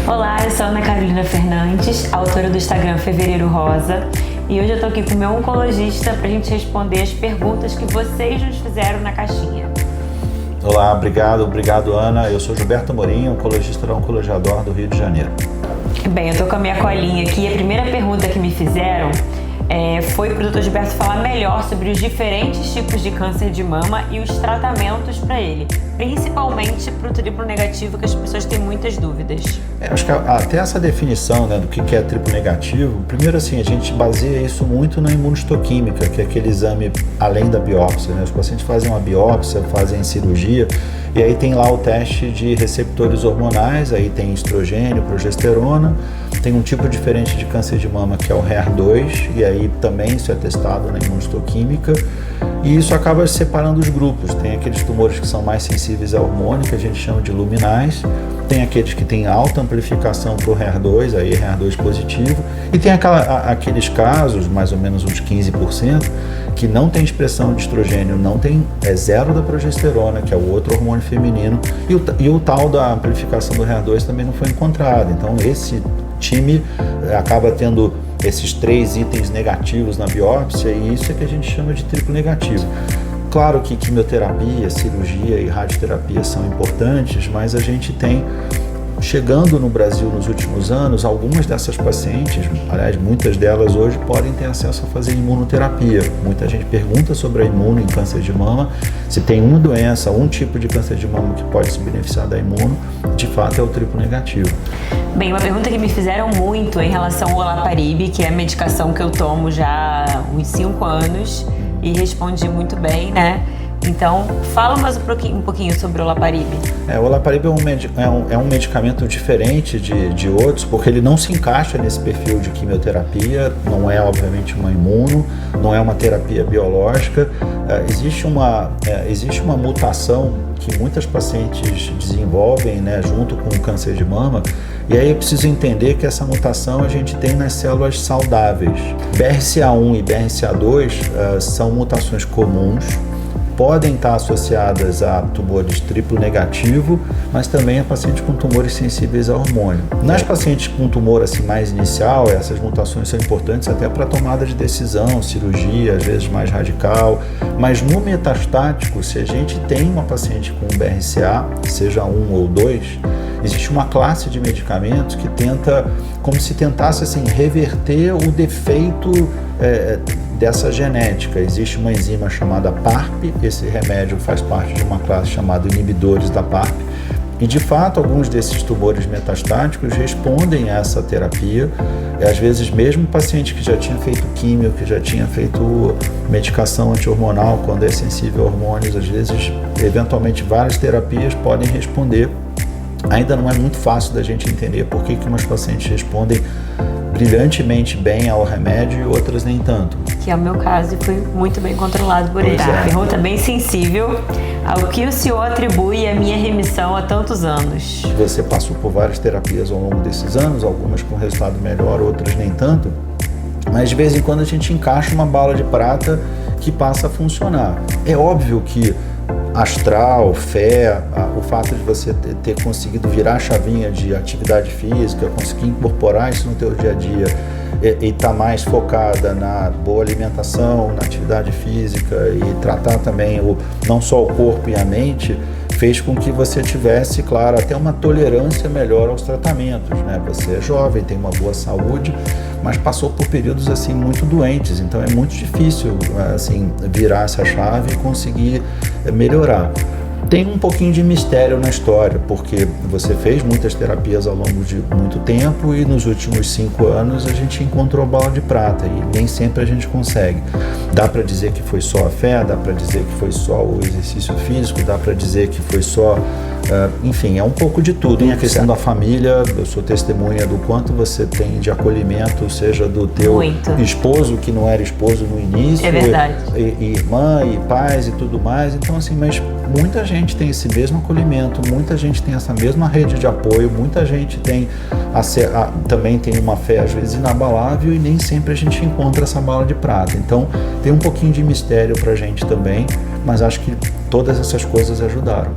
Olá, eu sou Ana Carolina Fernandes, autora do Instagram Fevereiro Rosa, e hoje eu tô aqui com o meu oncologista pra gente responder as perguntas que vocês nos fizeram na caixinha. Olá, obrigado Ana. Eu sou Gilberto Amorim, oncologista da Oncologia D'Or do Rio de Janeiro. Bem, eu tô com a minha colinha aqui. A primeira pergunta que me fizeram foi para o Dr. Gilberto falar melhor sobre os diferentes tipos de câncer de mama e os tratamentos para ele, principalmente para o triplo negativo, que as pessoas têm muitas dúvidas. Acho que até essa definição, do que é triplo negativo, primeiro assim, a gente baseia isso muito na imunohistoquímica, que é aquele exame além da biópsia, Os pacientes fazem uma biópsia, fazem cirurgia, e aí tem lá o teste de receptores hormonais, aí tem estrogênio, progesterona, tem um tipo diferente de câncer de mama que é o HER2, e aí também isso é testado na imunohistoquímica, e isso acaba separando os grupos. Tem aqueles tumores que são mais sensíveis a hormônio, que a gente chama de luminais, tem aqueles que têm alta amplificação para o HER2, aí HER2 positivo, e tem aqueles casos, mais ou menos uns 15%, que não tem expressão de estrogênio, é zero da progesterona, que é o outro hormônio feminino, e o tal da amplificação do HER2 também não foi encontrado. Então esse time acaba tendo esses 3 itens negativos na biópsia, e isso é que a gente chama de triplo negativo. Claro que quimioterapia, cirurgia e radioterapia são importantes, mas a gente tem, chegando no Brasil nos últimos anos, algumas dessas pacientes, aliás, muitas delas hoje, podem ter acesso a fazer imunoterapia. Muita gente pergunta sobre a imuno em câncer de mama, se tem uma doença, um tipo de câncer de mama que pode se beneficiar da imuno, de fato é o triplo negativo. Bem, uma pergunta que me fizeram muito em relação ao olaparib, que é a medicação que eu tomo já há uns 5 anos, e respondi muito bem, Então, fala mais um pouquinho sobre o olaparib. O olaparib é um medicamento diferente de outros, porque ele não se encaixa nesse perfil de quimioterapia, não é obviamente uma imuno, não é uma terapia biológica. Existe uma mutação que muitas pacientes desenvolvem, junto com o câncer de mama, e aí é preciso entender que essa mutação a gente tem nas células saudáveis. BRCA1 e BRCA2 são mutações comuns, podem estar associadas a tumores triplo negativo, mas também a pacientes com tumores sensíveis a hormônio. Nas pacientes com tumor mais inicial, essas mutações são importantes até para tomada de decisão, cirurgia, às vezes mais radical, mas no metastático, se a gente tem uma paciente com BRCA, seja 1 ou 2, existe uma classe de medicamentos que tenta, como se tentasse reverter o defeito dessa genética. Existe uma enzima chamada PARP, esse remédio faz parte de uma classe chamada inibidores da PARP, e de fato alguns desses tumores metastáticos respondem a essa terapia. Às vezes mesmo paciente que já tinha feito químio, que já tinha feito medicação antihormonal, quando é sensível a hormônios, às vezes eventualmente várias terapias podem responder. Ainda não é muito fácil da gente entender por que umas pacientes respondem brilhantemente bem ao remédio e outras nem tanto. Que é o meu caso e fui muito bem controlado por ele. Pergunta bem sensível. Ao que o senhor atribui a minha remissão há tantos anos? Você passou por várias terapias ao longo desses anos, algumas com resultado melhor, outras nem tanto, mas de vez em quando a gente encaixa uma bala de prata que passa a funcionar. É óbvio que astral, fé, o fato de você ter conseguido virar a chavinha de atividade física, conseguir incorporar isso no teu dia a dia e estar mais focada na boa alimentação, na atividade física e tratar também não só o corpo e a mente, fez com que você tivesse, claro, até uma tolerância melhor aos tratamentos, Você é jovem, tem uma boa saúde, mas passou por períodos muito doentes, então é muito difícil virar essa chave e conseguir melhorar. Tem um pouquinho de mistério na história, porque você fez muitas terapias ao longo de muito tempo e nos últimos 5 anos a gente encontrou a bala de prata e nem sempre a gente consegue. Dá para dizer que foi só a fé, dá para dizer que foi só o exercício físico, dá para dizer que foi só... enfim, é um pouco de tudo. Tem a questão da família, eu sou testemunha do quanto você tem de acolhimento, seja do teu esposo, que não era esposo no início, é verdade. E irmã, e pais e tudo mais. Então, mas muita gente tem esse mesmo acolhimento, muita gente tem essa mesma rede de apoio, muita gente também tem uma fé, às vezes, inabalável, e nem sempre a gente encontra essa bala de prata. Então, tem um pouquinho de mistério pra gente também, mas acho que todas essas coisas ajudaram.